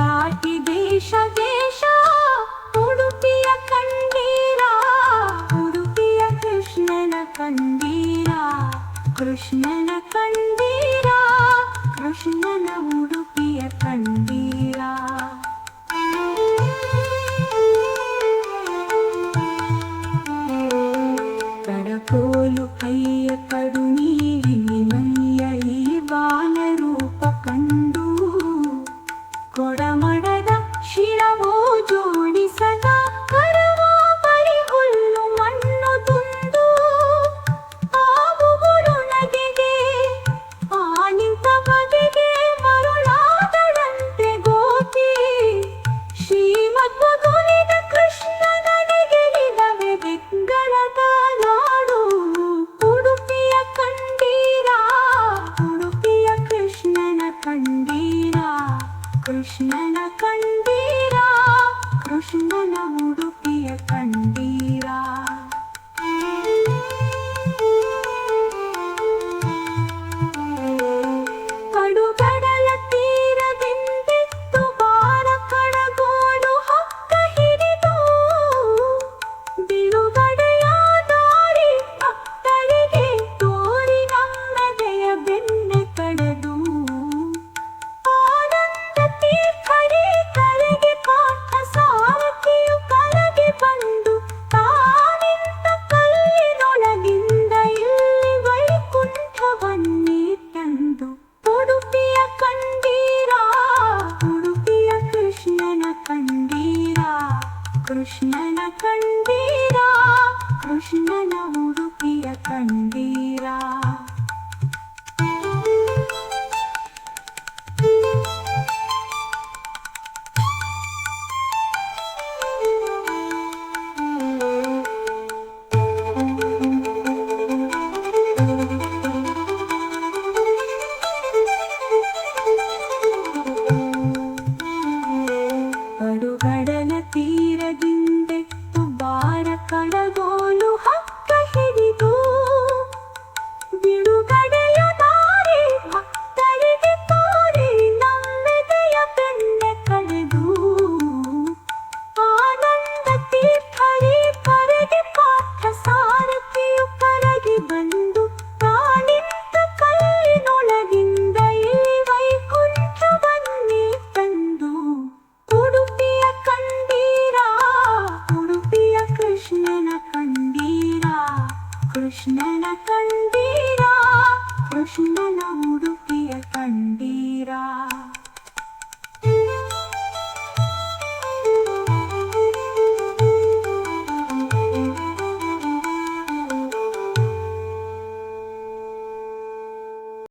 ದಾಟಿ ದೇಶ ದೇಶ ಉಡುಪಿಯ ಕಂಡೀರ ಉಡುಪಿಯ ಕೃಷ್ಣನ ಕಂಡೀರ ಕೃಷ್ಣನ ಕಂಡೀರ ಕೃಷ್ಣನ ಉಡುಪಿಯ ಕಂಡೀರ ಕಡಕೋಲು ಕೈಯ ಕಡು ನೀರಿ ಮೈಯ ಈ ಬಾಲರೂಪ ಕಂಡು ಕೊಡಮಡದ ಶಿರವೋ ಜೋಡಿಸದ ಕರವೋ ಬರಿ ಹುಲ್ಲು ಮಣ್ಣು ತುಂಡು ಆವುಗಳು ನಗೆಗೆ ಆ ನಿಂತ ಬಗೆಗೆ ಮರುಳಾದಳಂತೆ ಗೋಪಿ ಶ್ರೀಮದ್ಭಗುಲಿದ ಕೃಷ್ಣ ನನಗೆಳಿದವೆ ಬೆಂಗಳದ ನಾಡು ಉಡುಪಿಯ ಕಂಡೀರ ಉಡುಪಿಯ ಕೃಷ್ಣನ ಕಂಡೀರ ಕೃಷ್ಣನ ಕಂಡೀರ ಕೃಷ್ಣನ ಉಡುಪಿಯ ಕಂಡೀರ.